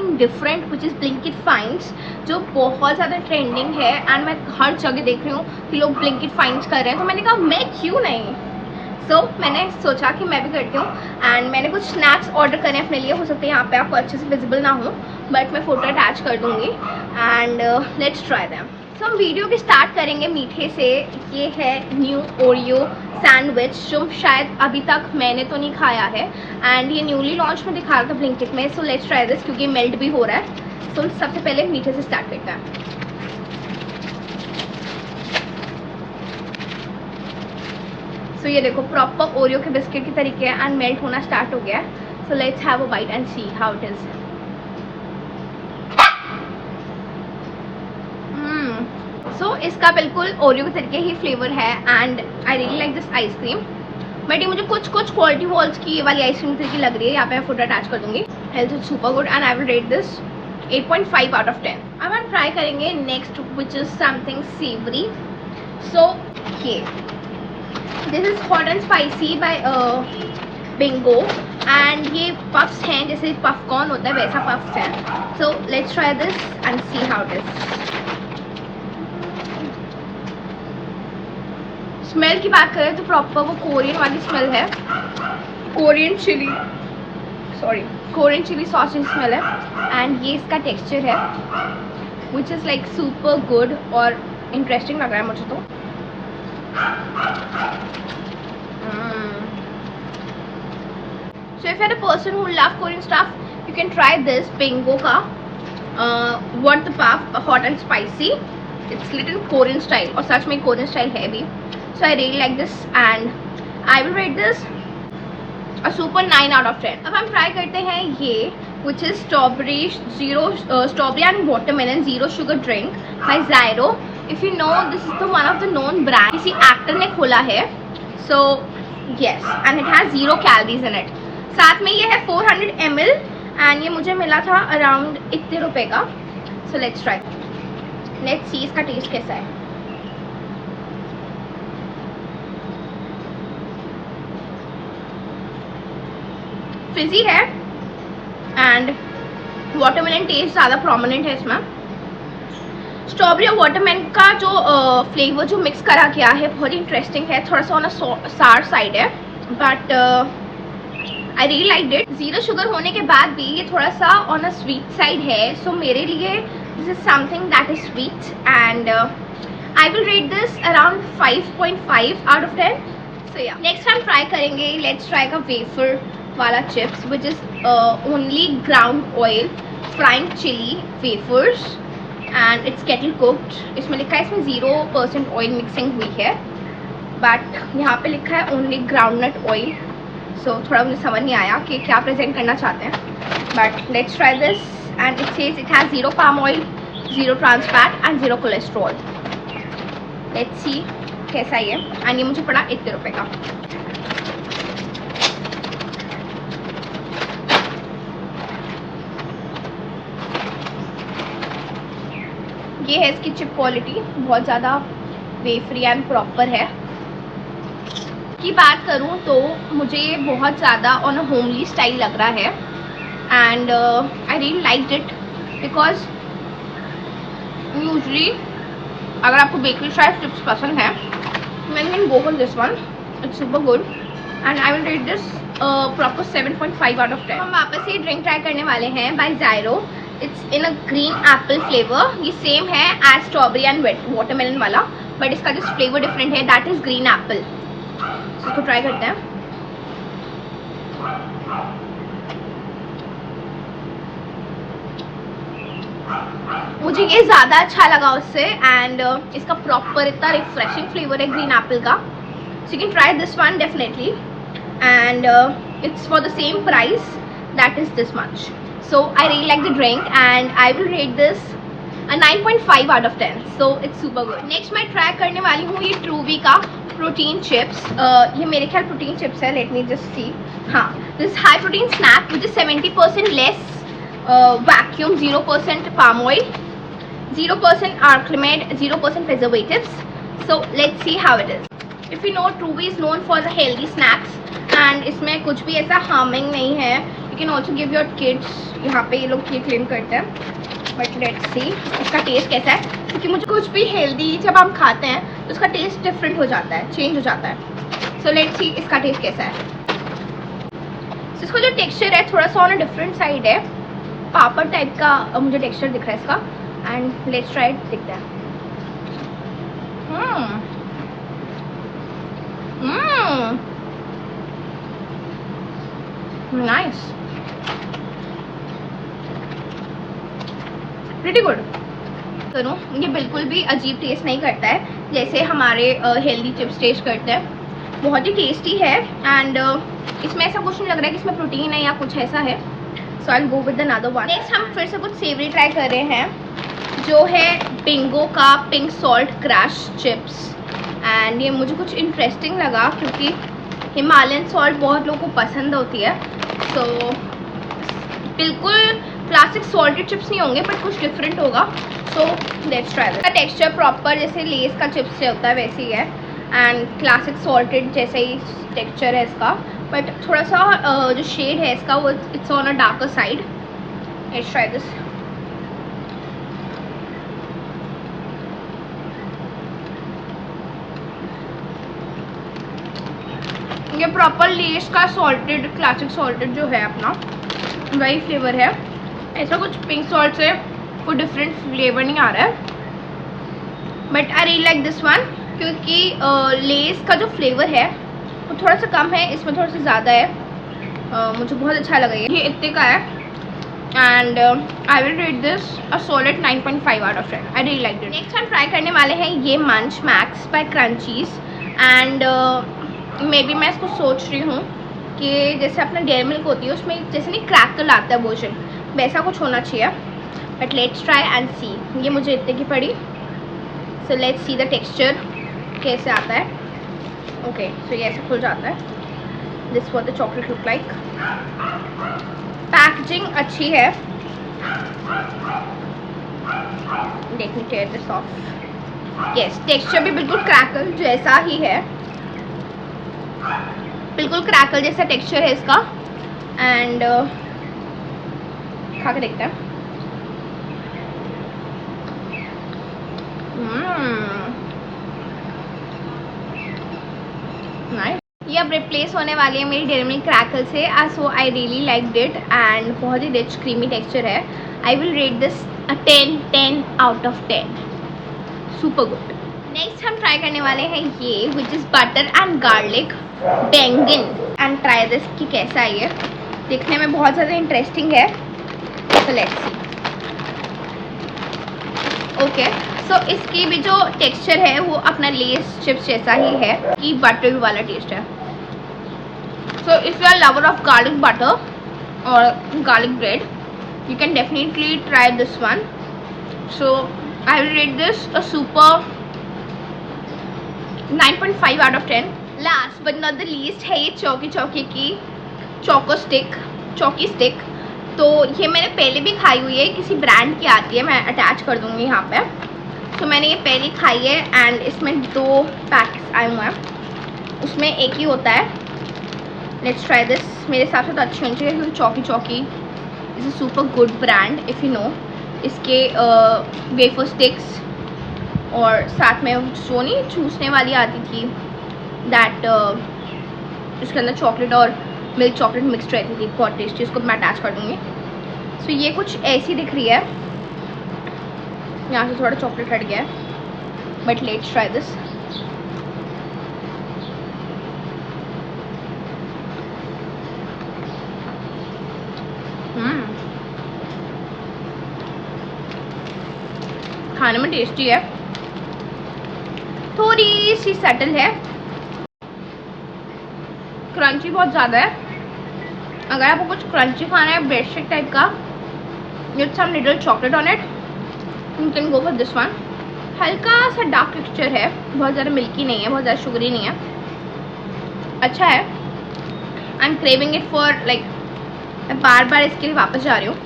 Something different which is Blinkit finds, जो बहुत ज़्यादा ट्रेंडिंग है एंड मैं हर जगह देख रही हूँ कि लोग ब्लिंकिट फाइंड्स कर रहे हैं, तो मैंने कहा मैं क्यों नहीं। मैंने सोचा कि मैं भी करती हूँ एंड मैंने कुछ स्नैक्स ऑर्डर करे अपने लिए। हो सकता है यहाँ पे आपको अच्छे से विजिबल ना हो, बट मैं फ़ोटो अटैच कर दूँगी एंड लेट्स ट्राई दैम। हम वीडियो की स्टार्ट करेंगे मीठे से। ये है न्यू ओरियो सैंडविच, जो शायद अभी तक मैंने तो नहीं खाया है एंड ये न्यूली लॉन्च में दिखा रहा था ब्लिंकिट में। सो लेट्स ट्राई दिस, क्योंकि मेल्ट भी हो रहा है। सो सबसे पहले मीठे से स्टार्ट करते हैं। तो ये देखो प्रॉपर ओरियो के बिस्किट की तरीके है एंड मेल्ट होना स्टार्ट हो गया है। So let's have a bite and see how it is. So इसका बिल्कुल ओरियो के तरीके ही फ्लेवर है and I really like this ice cream. But ये मुझे कुछ क्वालिटी वॉल्स की वाली आइसक्रीम तरीके लग रही है। यहाँ पे मैं फोटो अटैच कर दूंगी। Health is super good and I will rate this 8.5 out of 10। अब हम ट्राई करेंगे next which is something savoury. So ये this is hot and spicy by Bingo and ये पफ्स हैं, जैसे पफकॉर्न होता है वैसा पफ्स है। So let's try this and see how it is. Smell की बात करें तो प्रॉपर वो कोरियन वाली स्मेल है, कोरियन चिली सॉसेज स्मेल है एंड ये इसका टेक्सचर है which is like super good और इंटरेस्टिंग लग रहा है मुझे तो। So if you're a person who love Korean stuff, you can try this Bingo ka what the puff hot and spicy. It's little Korean style और सच में Korean style है भी। So I really like this and I will rate this a super 9 out of 10. अब हम try करते हैं ये which is strawberry and watermelon zero sugar drink by Zyro. If you know, this is the one of the known brand. किसी actor ने खोला है। So yes, and it has 0 calories in it. साथ में ये है 400 ml एंड ये मुझे मिला था अराउंड इतने रुपए का। सो लेट्स ट्राई, लेट्स सी इसका टेस्ट कैसा है। फिजी है एंड वाटरमेलन टेस्ट ज़्यादा प्रोमिनेंट है इसमें। स्ट्रॉबेरी और वाटरमेलन का जो फ्लेवर जो मिक्स करा गया है बहुत ही इंटरेस्टिंग है। थोड़ा सा ऑन अ सार साइड है but I really like it. Zero sugar होने के बाद भी ये थोड़ा सा ऑन अ स्वीट साइड है। सो मेरे लिए this is something that is sweet and I will rate this around 5.5 out of 10। So या नेक्स्ट हम ट्राई करेंगे, लेट्स ट्राई का वेफर वाला chips which is only ground oil frying chili wafers and it's kettle cooked. इसमें लिखा है इसमें 0% oil mixing हुई है बट यहाँ पे लिखा है ओनली ग्राउंडनट ऑयल। सो थोड़ा मुझे समझ नहीं आया कि क्या प्रेजेंट करना चाहते हैं but let's try this and it says it has 0 palm oil, 0 trans fat and 0 cholesterol. Let's see कैसा ये एंड ये मुझे पड़ा इतने रुपए का। ये है इसकी चिप क्वालिटी, बहुत ज़्यादा वेफरी एंड प्रॉपर है। की बात करूँ तो मुझे ये बहुत ज़्यादा ऑन अ होमली स्टाइल लग रहा है and I really like it because usually अगर आपको बेकरी स्टाइल चिप्स पसंद है then you can go for this one. It's super good and I will rate this proper 7.5 out of 10. हम वापस ये ड्रिंक ट्राई करने वाले हैं by Zyro. It's in a green apple flavour. ये same है एज स्ट्रॉबेरी एंड वाटरमेलन वाला but इसका जो फ्लेवर डिफरेंट है दैट इज ग्रीन एप्पल। इसको ट्राई करते हैं। मुझे ये ज़्यादा अच्छा लगा उससे एंड इसका प्रॉपर इतना रिफ्रेशिंग फ्लेवर है ग्रीन एप्पल का। So you can try this one definitely and it's for the same price that is this much. So I really like the drink and I will rate this a 9.5 out of 10. So it's super good. Next मैं try करने वाली हूँ ये ट्रूवी का protein chips. ये मेरे ख्याल protein chips है। Let me just see. हाँ, this high protein snack which is 70% less vacuum, 0% palm oil, 0% arclimate, 0% preservatives. So let's see how it is. If you know, Truvy is known for the healthy snacks and इसमें कुछ भी ऐसा harming नहीं है। You can also give your kids, यहाँ पे ये लोग ये क्लेम करते हैं। बट लेट्स सी इसका टेस्ट कैसा है, क्योंकि मुझे कुछ भी हेल्दी जब हम खाते हैं तो उसका टेस्ट डिफरेंट हो जाता है, चेंज हो जाता है। सो लेट्स सी इसका टेस्ट कैसा है। So, इसका जो टेक्सचर है थोड़ा सा ऑन डिफरेंट साइड है, पापड़ टाइप का मुझे टेक्सचर दिख रहा है इसका। एंड लेट्स ट्राई इट, दिखता है। Nice, pretty good. करूँ, ये बिल्कुल भी अजीब टेस्ट नहीं करता है जैसे हमारे हेल्दी चिप्स टेस्ट करते हैं। बहुत ही टेस्टी है एंड इसमें ऐसा कुछ नहीं लग रहा है कि इसमें प्रोटीन है या कुछ ऐसा है। So I will go with another one. Next हम फिर से कुछ सेवरी ट्राई कर रहे हैं, जो है बिंगो का pink salt crush chips. And ये मुझे कुछ इंटरेस्टिंग लगा क्योंकि हिमालयन सॉल्ट बहुत लोगों को पसंद होती है। सो बिल्कुल क्लासिक सॉल्टेड चिप्स नहीं होंगे बट कुछ डिफरेंट होगा। सो लेट्स ट्राई। इसका टेक्सचर प्रॉपर जैसे लेस का चिप्स से होता है वैसे ही है एंड क्लासिक सॉल्टेड जैसा ही टेक्सचर है इसका, बट थोड़ा सा जो शेड है इसका वो it's on a darker side. Let's try this. ये प्रॉपर लेस का सॉल्टेड क्लासिक सॉल्टेड जो है अपना वही फ्लेवर है। ऐसा कुछ पिंक सॉल्ट से कोई डिफरेंट फ्लेवर नहीं आ रहा है, but I really like this one क्योंकि लेस का जो फ्लेवर है वो थोड़ा सा कम है, इसमें थोड़ा सा ज़्यादा है। मुझे बहुत अच्छा लगा ये इतने का है and I will rate this a solid 9.5 out of 10। I really like it. Next हम ट्राई करने वाले हैं ये मंच max bye crunches and may be मैं इसको सोच रही हूँ कि जैसे अपना डेयरी मिल्क होती है उसमें जैसे नहीं क्रैकल आता है वर्जन, वैसा कुछ होना चाहिए। बट लेट्स ट्राई एंड सी। ये मुझे इतने की पड़ी। So let's see the texture कैसे आता है। ओके, सो ये ऐसे खुल जाता है। This what the chocolate look like. Packaging अच्छी है। Let me tear this off. Yes, texture भी बिल्कुल क्रैकल जैसा ही है, बिल्कुल क्रैकल जैसा टेक्सचर है इसका। एंड खा के देखते हैं। नाइस। ये अब रिप्लेस होने वाली है मेरी डेयरी मिल्क क्रैकल से। So I really like it and बहुत ही रिच क्रीमी टेक्सचर है। I will rate this 10 out of 10। Super good. Next हम ट्राई करने वाले हैं ये which is butter and garlic बैंगन एंड ट्राई दिस कि कैसा है ये। दिखने में बहुत ज़्यादा इंटरेस्टिंग है। तो लेट्स सी। ओके, सो इसकी भी जो टेक्सचर है वो अपना लेस चिप्स जैसा ही है कि बटर वाला टेस्ट है। So if you are lover of garlic butter और garlic bread you can definitely try this one. So I will rate this a super 9.5 out of 10. Last but not the least है ये चौकी की choco stick. तो ये मैंने पहले भी खाई हुई है, किसी ब्रांड की आती है, मैं अटैच कर दूँगी यहाँ पे। तो मैंने ये पहले खाई है एंड इसमें 2 पैकेट्स आए हुए हैं, उसमें एक ही होता है। Let's try this. मेरे हिसाब से तो अच्छी होनी चाहिए क्योंकि चौकी is a super good brand if you know. इसके वेफर स्टिक्स और साथ में जो नहीं चूसने वाली आती थी दैट उसके अंदर चॉकलेट और मिल्क चॉकलेट मिक्स रहती थी, बहुत टेस्टी। उसको मैं अटैच कर दूँगी। सो ये कुछ ऐसी दिख रही है, यहाँ से थोड़ा चॉकलेट हट गया है, बट लेट्स ट्राई दिस। खाने में टेस्टी है, थोड़ी सी सटल है, क्रंची बहुत ज़्यादा है। अगर आपको कुछ क्रंची खाना है ब्रेड शेक टाइप का with some little chocolate on it, you can go for this one. हल्का सा डार्क टेक्सचर है, बहुत ज़्यादा मिल्की नहीं है, बहुत ज़्यादा शुगरी नहीं है, अच्छा है। I am craving it for like, मैं बार बार इसके लिए वापस जा रही हूँ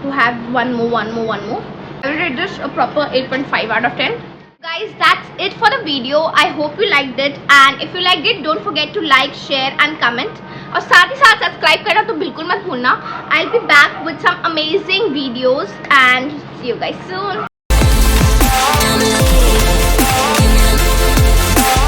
to have one more. I will rate this a proper 8.5 out of 10. Guys, that's it for the video. I hope you liked it, and if you liked it, don't forget to like, share and comment. और साथ ही साथ subscribe करना तो बिल्कुल मत भूलना. I will be back with some amazing videos and see you guys soon.